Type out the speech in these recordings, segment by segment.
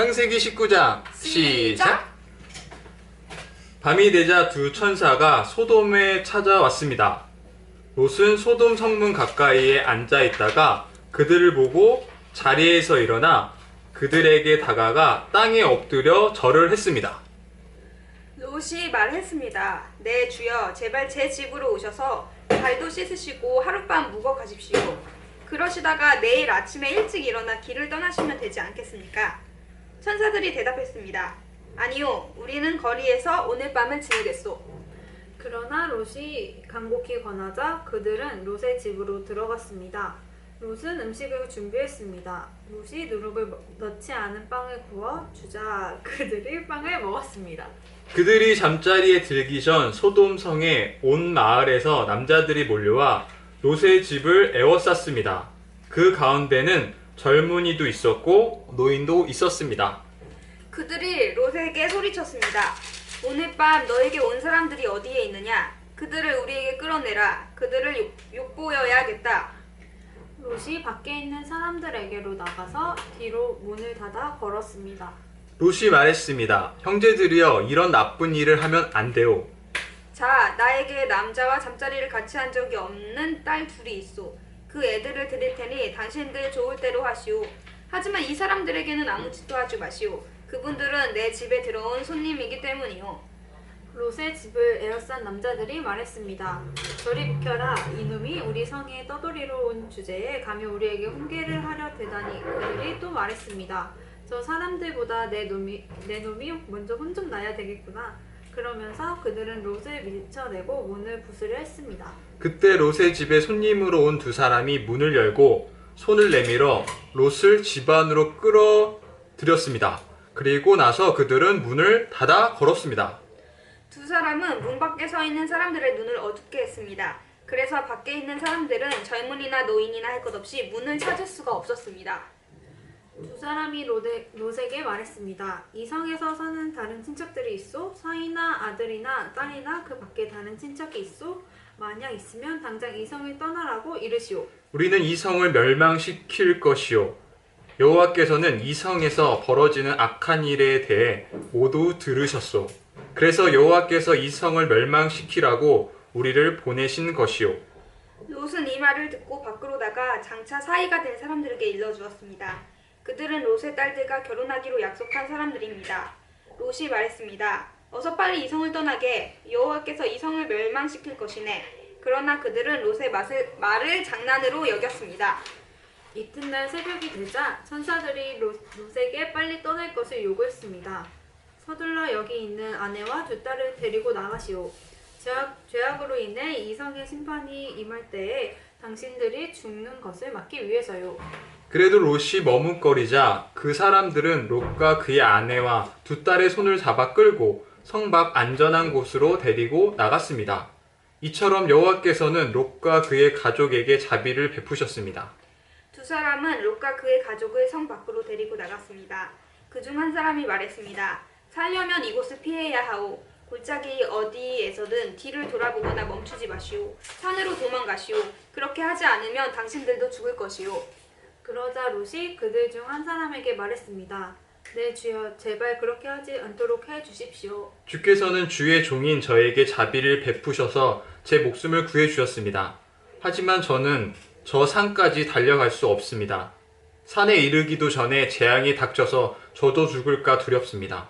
창세기 19장 시작! 밤이 되자 두 천사가 소돔에 찾아왔습니다. 롯은 소돔 성문 가까이에 앉아 있다가 그들을 보고 자리에서 일어나 그들에게 다가가 땅에 엎드려 절을 했습니다. 롯이 말했습니다. 네, 주여, 제발 제 집으로 오셔서 발도 씻으시고 하룻밤 묵어 가십시오. 그러시다가 내일 아침에 일찍 일어나 길을 떠나시면 되지 않겠습니까? 천사들이 대답했습니다. 아니요, 우리는 거리에서 오늘 밤을 지내겠소. 그러나 롯이 간곡히 권하자 그들은 롯의 집으로 들어갔습니다. 롯은 음식을 준비했습니다. 롯이 누룩을 넣지 않은 빵을 구워 주자 그들이 빵을 먹었습니다. 그들이 잠자리에 들기 전 소돔 성의 온 마을에서 남자들이 몰려와 롯의 집을 에워쌌습니다. 그 가운데는 젊은이도 있었고 노인도 있었습니다. 그들이 롯에게 소리쳤습니다. 오늘 밤 너에게 온 사람들이 어디에 있느냐? 그들을 우리에게 끌어내라. 그들을 욕보여야겠다. 롯이 밖에 있는 사람들에게로 나가서 뒤로 문을 닫아 걸었습니다. 롯이 말했습니다. 형제들이여, 이런 나쁜 일을 하면 안 돼요. 자, 나에게 남자와 잠자리를 같이 한 적이 없는 딸 둘이 있소. 그 애들을 드릴 테니 당신들 좋을 대로 하시오. 하지만 이 사람들에게는 아무 짓도 하지 마시오. 그분들은 내 집에 들어온 손님이기 때문이요. 롯의 집을 에워싼 남자들이 말했습니다. 저리 비켜라. 이놈이 우리 성에 떠돌이로 온 주제에 감히 우리에게 훈계를 하려 대다니. 그들이 또 말했습니다. 저 사람들보다 내 놈이 먼저 혼 좀 나야 되겠구나. 그러면서 그들은 롯을 밀쳐내고 문을 부수려 했습니다. 그때 롯의 집에 손님으로 온 두 사람이 문을 열고 손을 내밀어 롯을 집 안으로 끌어들였습니다. 그리고 나서 그들은 문을 닫아 걸었습니다. 두 사람은 문 밖에 서 있는 사람들의 눈을 어둡게 했습니다. 그래서 밖에 있는 사람들은 젊은이나 노인이나 할 것 없이 문을 찾을 수가 없었습니다. 두 사람이 롯에게 말했습니다. 이 성에서 사는 다른 친척들이 있소? 사이나 아들이나 딸이나 그 밖에 다른 친척이 있소? 만약 있으면 당장 이 성을 떠나라고 이르시오. 우리는 이 성을 멸망시킬 것이요. 여호와께서는 이 성에서 벌어지는 악한 일에 대해 모두 들으셨소. 그래서 여호와께서 이 성을 멸망시키라고 우리를 보내신 것이요. 롯은 이 말을 듣고 밖으로 나가 장차 사이가 된 사람들에게 일러주었습니다. 그들은 롯의 딸들과 결혼하기로 약속한 사람들입니다. 롯이 말했습니다. 어서 빨리 이 성을 떠나게. 여호와께서 이 성을 멸망시킬 것이네. 그러나 그들은 롯의 말을 장난으로 여겼습니다. 이튿날 새벽이 되자 천사들이 롯에게 빨리 떠날 것을 요구했습니다. 서둘러 여기 있는 아내와 두 딸을 데리고 나가시오. 죄악으로 인해 이 성의 심판이 임할 때에 당신들이 죽는 것을 막기 위해서요. 그래도 롯이 머뭇거리자 그 사람들은 롯과 그의 아내와 두 딸의 손을 잡아 끌고 성 밖 안전한 곳으로 데리고 나갔습니다. 이처럼 여호와께서는 롯과 그의 가족에게 자비를 베푸셨습니다. 두 사람은 롯과 그의 가족을 성 밖으로 데리고 나갔습니다. 그중 한 사람이 말했습니다. 살려면 이곳을 피해야 하오. 골짜기 어디에서든 뒤를 돌아보거나 멈추지 마시오. 산으로 도망가시오. 그렇게 하지 않으면 당신들도 죽을 것이오. 그러자 롯이 그들 중 한 사람에게 말했습니다. 네, 주여, 제발 그렇게 하지 않도록 해 주십시오. 주께서는 주의 종인 저에게 자비를 베푸셔서 제 목숨을 구해 주셨습니다. 하지만 저는 저 산까지 달려갈 수 없습니다. 산에 이르기도 전에 재앙이 닥쳐서 저도 죽을까 두렵습니다.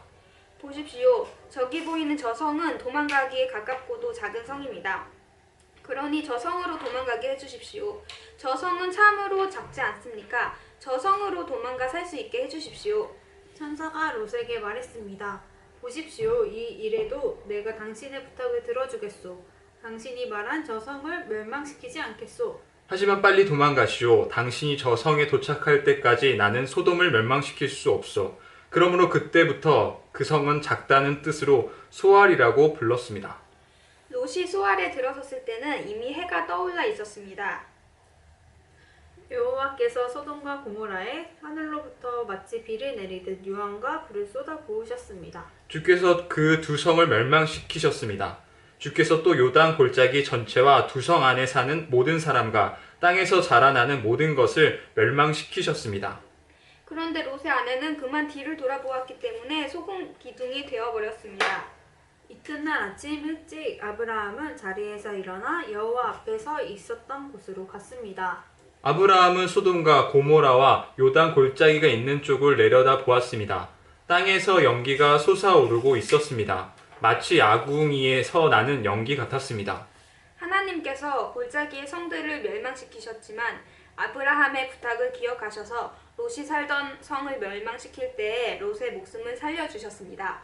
보십시오. 저기 보이는 저 성은 도망가기에 가깝고도 작은 성입니다. 그러니 저 성으로 도망가게 해주십시오. 저 성은 참으로 작지 않습니까? 저 성으로 도망가 살 수 있게 해주십시오. 천사가 롯에게 말했습니다. 보십시오, 이 일에도 내가 당신의 부탁을 들어주겠소. 당신이 말한 저 성을 멸망시키지 않겠소. 하지만 빨리 도망가시오. 당신이 저 성에 도착할 때까지 나는 소돔을 멸망시킬 수 없소. 그러므로 그때부터 그 성은 작다는 뜻으로 소알이라고 불렀습니다. 롯이 소알에 들어섰을 때는 이미 해가 떠올라 있었습니다. 여호와께서 소돔과 고모라에 하늘로부터 마치 비를 내리듯 유황과 불을 쏟아 부으셨습니다. 주께서 그 두 성을 멸망시키셨습니다. 주께서 또 요단 골짜기 전체와 두 성 안에 사는 모든 사람과 땅에서 자라나는 모든 것을 멸망시키셨습니다. 그런데 롯의 아내는 그만 뒤를 돌아보았기 때문에 소금 기둥이 되어버렸습니다. 이튿날 아침 일찍 아브라함은 자리에서 일어나 여호와 앞에 서 있었던 곳으로 갔습니다. 아브라함은 소돔과 고모라와 요단 골짜기가 있는 쪽을 내려다 보았습니다. 땅에서 연기가 솟아오르고 있었습니다. 마치 아궁이에서 나는 연기 같았습니다. 하나님께서 골짜기의 성들을 멸망시키셨지만 아브라함의 부탁을 기억하셔서 롯이 살던 성을 멸망시킬 때에 롯의 목숨을 살려주셨습니다.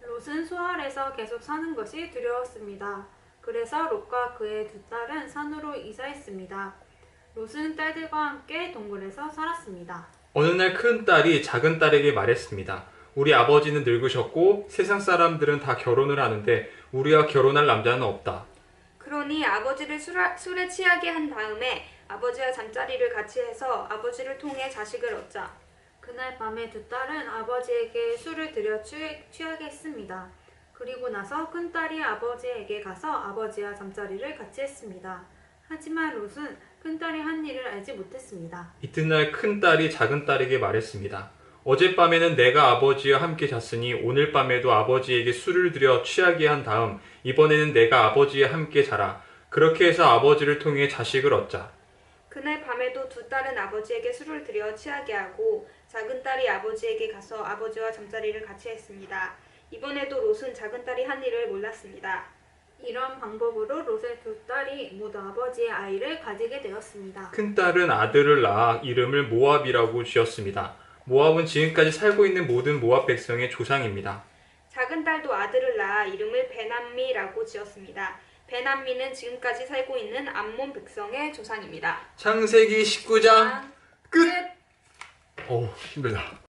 롯은 수알에서 계속 사는 것이 두려웠습니다. 그래서 롯과 그의 두 딸은 산으로 이사했습니다. 롯은 딸들과 함께 동굴에서 살았습니다. 어느 날 큰 딸이 작은 딸에게 말했습니다. 우리 아버지는 늙으셨고 세상 사람들은 다 결혼을 하는데 우리와 결혼할 남자는 없다. 그러니 아버지를 술에 취하게 한 다음에 아버지와 잠자리를 같이 해서 아버지를 통해 자식을 얻자. 그날 밤에 두 딸은 아버지에게 술을 들여 취하게 했습니다. 그리고 나서 큰딸이 아버지에게 가서 아버지와 잠자리를 같이 했습니다. 하지만 롯은 큰딸이 한 일을 알지 못했습니다. 이튿날 큰 딸이 작은 딸에게 말했습니다. 어젯밤에는 내가 아버지와 함께 잤으니 오늘 밤에도 아버지에게 술을 들여 취하게 한 다음 이번에는 내가 아버지와 함께 자라. 그렇게 해서 아버지를 통해 자식을 얻자. 그날 밤에도 두 딸은 아버지에게 술을 들여 취하게 하고 작은 딸이 아버지에게 가서 아버지와 잠자리를 같이 했습니다. 이번에도 롯은 작은 딸이 한 일을 몰랐습니다. 이런 방법으로 롯의 두 딸이 모두 아버지의 아이를 가지게 되었습니다. 큰 딸은 아들을 낳아 이름을 모압이라고 지었습니다. 모압은 지금까지 살고 있는 모든 모압 백성의 조상입니다. 작은 딸도 아들을 낳아 이름을 베남미라고 지었습니다. 베남미는 지금까지 살고 있는 암몬 백성의 조상입니다. 창세기 19장 끝! 끝! 어우 힘들다.